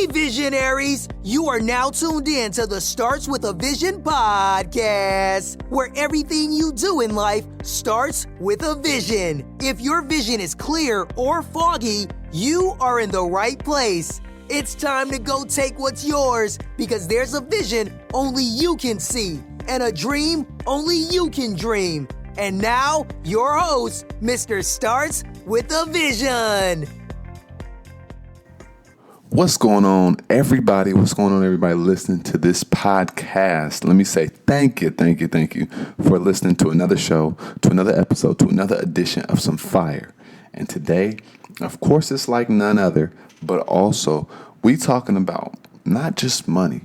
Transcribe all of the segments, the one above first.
Hey, visionaries! You are now tuned in to the Starts with a Vision podcast, where everything you do in life starts with a vision. If your vision is clear or foggy, you are in the right place. It's time to go take what's yours, because there's a vision only you can see, and a dream only you can dream. And now, your host, Mr. Starts with a Vision. What's going on, everybody? What's going on, everybody listening to this podcast? Let me say thank you for listening to another show, to another episode, to another edition of Some Fire. And today, of course, it's like none other, but also we talking about not just money,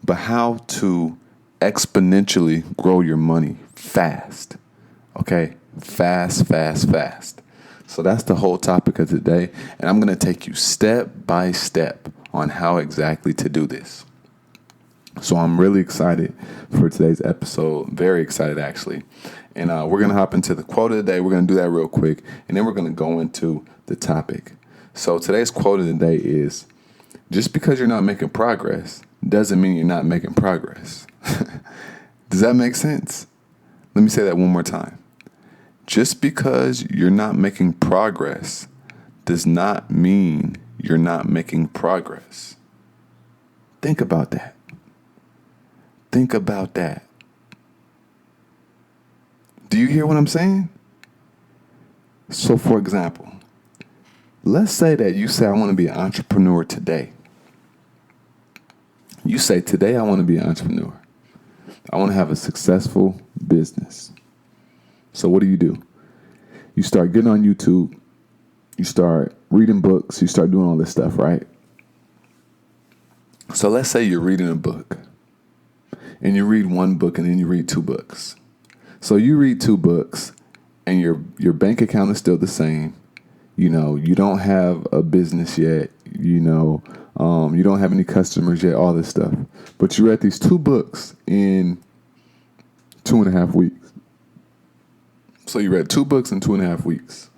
but how to exponentially grow your money fast. Okay? Fast. So that's the whole topic of today, and I'm going to take you step by step on how exactly to do this. So I'm really excited for today's episode, very excited actually, and we're going to hop into the quote of the day. We're going to do that real quick, and then we're going to go into the topic. So today's quote of the day is, just because you're not making progress doesn't mean you're not making progress. Does that make sense? Let me say that one more time. Just because you're not making progress does not mean you're not making progress. Think about that. Do you hear what I'm saying? So, for example, let's say that you say, I want to be an entrepreneur today. You say, today I want to be an entrepreneur. I want to have a successful business. So what do? You start getting on YouTube, you start reading books, you start doing all this stuff, right? So let's say you're reading a book, and you read one book and then you read two books. So you read two books and your bank account is still the same. You know, you don't have a business yet, you don't have any customers yet, all this stuff. But you read these two books in 2.5 weeks. So you read two books in 2.5 weeks.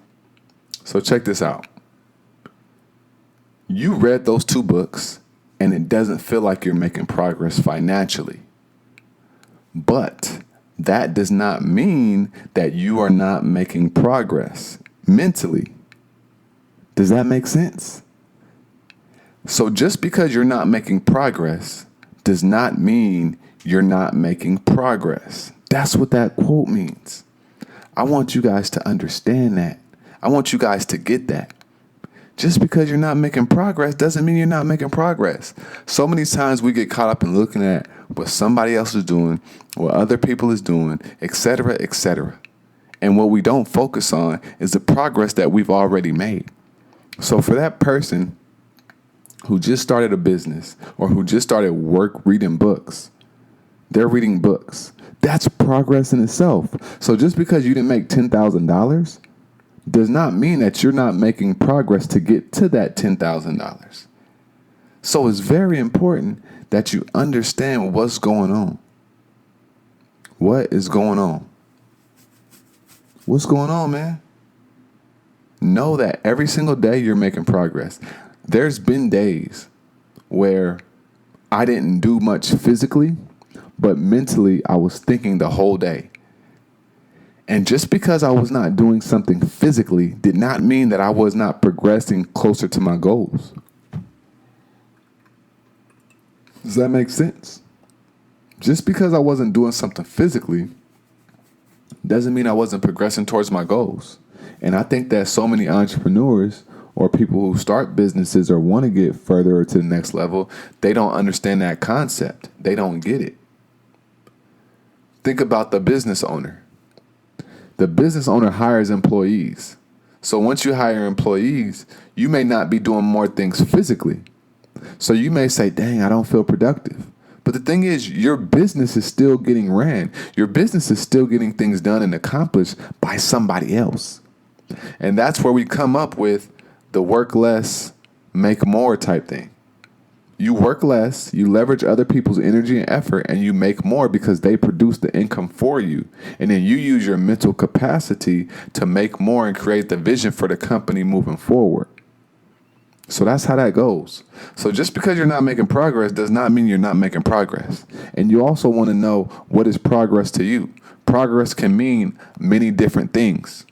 So check this out. You read those two books, and it doesn't feel like you're making progress financially. But that does not mean that you are not making progress mentally. Does that make sense? So just because you're not making progress does not mean you're not making progress. That's what that quote means. I want you guys to understand that. I want you guys to get that. Just because you're not making progress doesn't mean you're not making progress. So many times we get caught up in looking at what somebody else is doing, what other people is doing, etc., etc. And what we don't focus on is the progress that we've already made. So for that person who just started a business or who just started reading books, they're reading books. That's progress in itself. So just because you didn't make $10,000 does not mean that you're not making progress to get to that $10,000. So it's very important that you understand what's going on. What is going on? What's going on, man? Know that every single day you're making progress. There's been days where I didn't do much physically, but mentally, I was thinking the whole day. And just because I was not doing something physically did not mean that I was not progressing closer to my goals. Does that make sense? Just because I wasn't doing something physically doesn't mean I wasn't progressing towards my goals. And I think that so many entrepreneurs or people who start businesses or want to get further to the next level, they don't understand that concept. They don't get it. Think about the business owner. The business owner hires employees. So once you hire employees, you may not be doing more things physically. So you may say, dang, I don't feel productive. But the thing is, your business is still getting ran. Your business is still getting things done and accomplished by somebody else. And that's where we come up with the work less, make more type thing. You work less, you leverage other people's energy and effort, and you make more because they produce the income for you. And then you use your mental capacity to make more and create the vision for the company moving forward. So that's how that goes. So just because you're not making progress does not mean you're not making progress. And you also want to know, what is progress to you? Progress can mean many different things.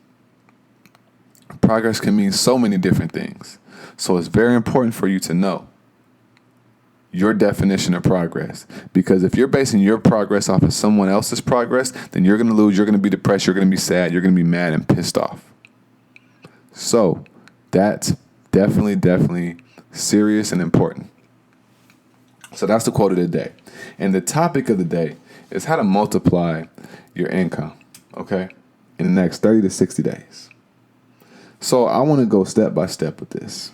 Progress can mean so many different things. So it's very important for you to know your definition of progress. Because if you're basing your progress off of someone else's progress, then you're going to lose, you're going to be depressed, you're going to be sad, you're going to be mad and pissed off. So that's definitely serious and important. So that's the quote of the day. And the topic of the day is how to multiply your income, okay, in the next 30 to 60 days. So I want to go step by step with this.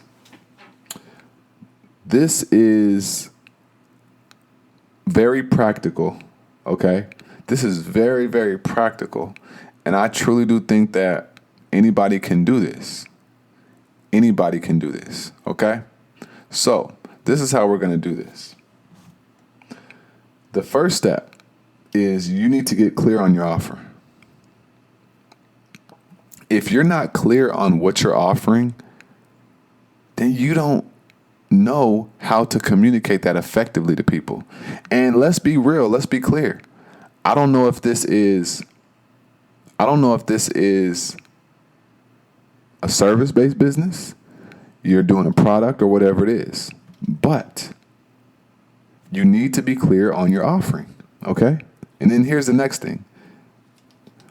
This is very practical, okay? This is very, very practical. And I truly do think that anybody can do this. Anybody can do this, okay? So this is how we're going to do this. The first step is you need to get clear on your offer. If you're not clear on what you're offering, then you don't know how to communicate that effectively to people. And let's be real, let's be clear. I don't know if this is a service-based business, you're doing a product or whatever it is. But you need to be clear on your offering, okay? And then here's the next thing.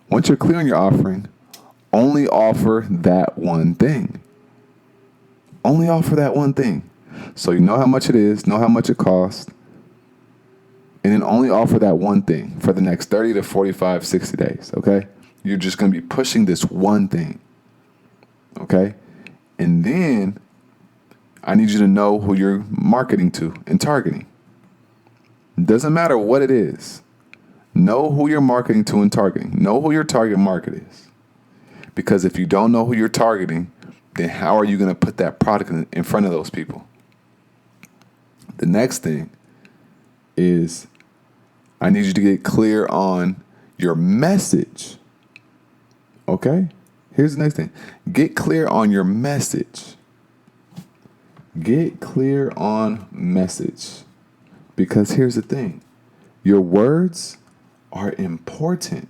Once you're clear on your offering, only offer that one thing. Only offer that one thing. So you know how much it is, know how much it costs, and then only offer that one thing for the next 30 to 45, 60 days, okay? You're just going to be pushing this one thing. Okay? And then I need you to know who you're marketing to and targeting. It doesn't matter what it is. Know who you're marketing to and targeting. Know who your target market is. Because if you don't know who you're targeting, then how are you going to put that product in front of those people? The next thing is I need you to get clear on your message. Okay? Here's the next thing. Get clear on your message. Get clear on message. Because here's the thing. Your words are important.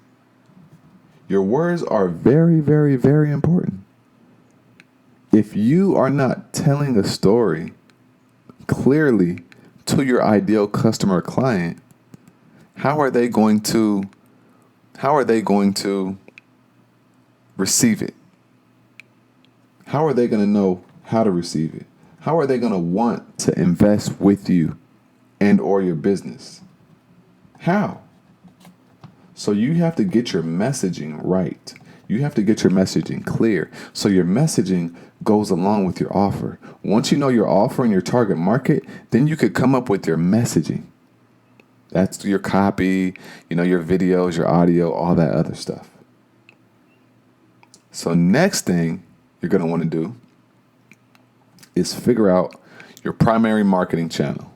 Your words are very, very, very important. If you are not telling a story clearly to your ideal customer or client, how are they going to receive it? How are they going to know how to receive it? How are they going to want to invest with you and or your business? How? So you have to get your messaging right. You have to get your messaging clear. So your messaging goes along with your offer. Once you know your offer and your target market, then you could come up with your messaging. That's your copy, your videos, your audio, all that other stuff. So next thing you're going to want to do is figure out your primary marketing channel.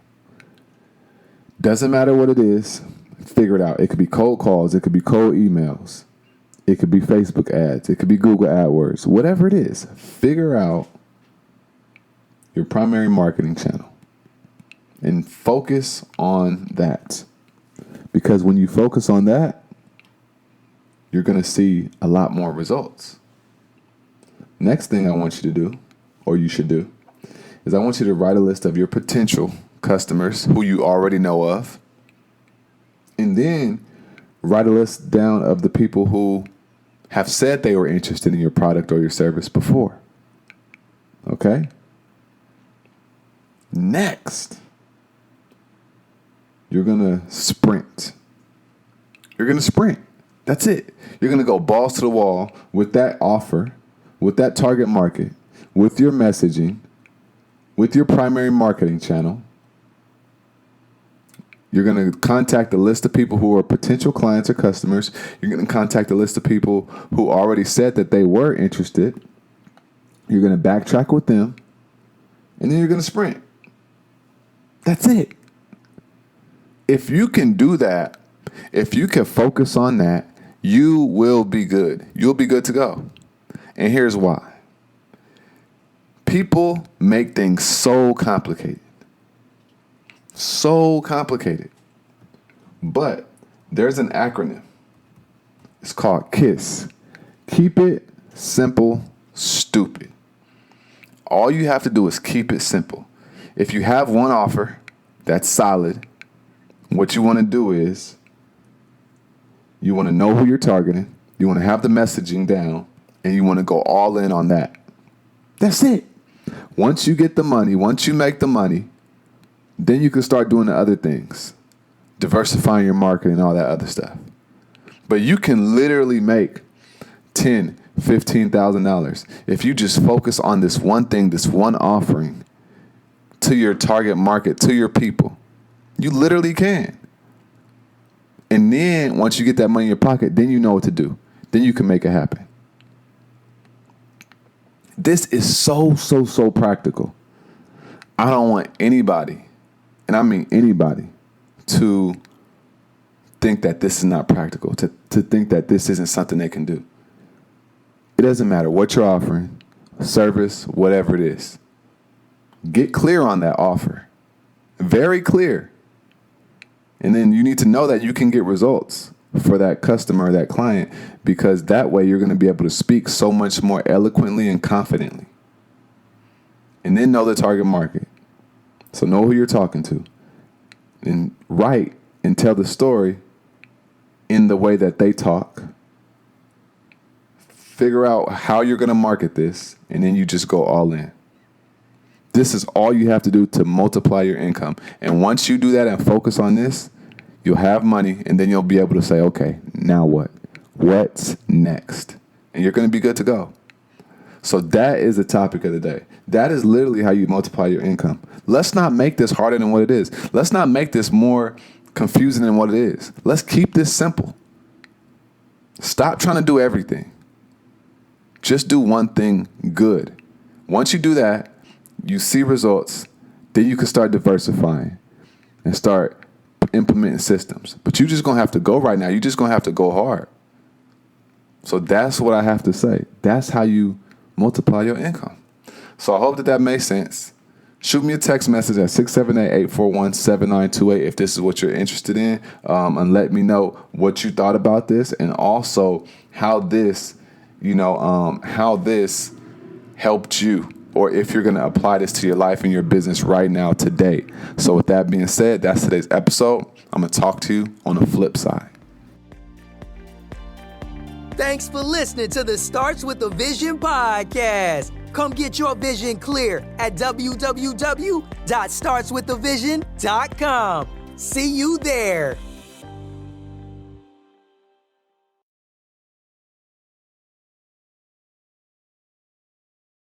Doesn't matter what it is, figure it out. It could be cold calls. It could be cold emails. It could be Facebook ads. It could be Google AdWords. Whatever it is, figure out your primary marketing channel and focus on that. Because when you focus on that, you're going to see a lot more results. Next thing I want you to do, or you should do, is I want you to write a list of your potential customers who you already know of. And then write a list down of the people who have said they were interested in your product or your service before. Okay? Next, you're going to sprint. You're going to sprint. That's it. You're going to go balls to the wall with that offer, with that target market, with your messaging, with your primary marketing channel. You're going to contact a list of people who are potential clients or customers. You're going to contact a list of people who already said that they were interested. You're going to backtrack with them. And then you're going to sprint. That's it. If you can do that, if you can focus on that, you will be good. You'll be good to go. And here's why. People make things so complicated. So complicated. But there's an acronym. It's called KISS. Keep it simple, stupid. All you have to do is keep it simple. If you have one offer that's solid, what you want to do is you want to know who you're targeting. You want to have the messaging down, and you want to go all in on that. That's it. Once you get the money, once you make the money, then you can start doing the other things, diversifying your market and all that other stuff. But you can literally make $10,000, $15,000 if you just focus on this one thing, this one offering to your target market, to your people. You literally can. And then once you get that money in your pocket, then you know what to do. Then you can make it happen. This is so practical. I don't want anybody, and I mean anybody, to think that this is not practical, to think that this isn't something they can do. It doesn't matter what you're offering, service, whatever it is. Get clear on that offer. Very clear. And then you need to know that you can get results for that customer, that client, because that way you're going to be able to speak so much more eloquently and confidently. And then know the target market. So know who you're talking to. And write and tell the story in the way that they talk. Figure out how you're going to market this, and then you just go all in. This is all you have to do to multiply your income. And once you do that and focus on this, you'll have money, and then you'll be able to say, okay, now what? What's next? And you're going to be good to go. So that is the topic of the day. That is literally how you multiply your income. Let's not make this harder than what it is. Let's not make this more confusing than what it is. Let's keep this simple. Stop trying to do everything. Just do one thing good. Once you do that, you see results, then you can start diversifying and start implementing systems. But you're just going to have to go right now. You're just going to have to go hard. So that's what I have to say. That's how you multiply your income. So I hope that makes sense. Shoot me a text message at 678-841-7928 if this is what you're interested in, and let me know what you thought about this, and also how this, how this helped you, or if you're going to apply this to your life and your business right now today. So with that being said, that's today's episode. I'm going to talk to you on the flip side. Thanks for listening to the Starts with a Vision podcast. Come get your vision clear at www.startswithavision.com. See you there.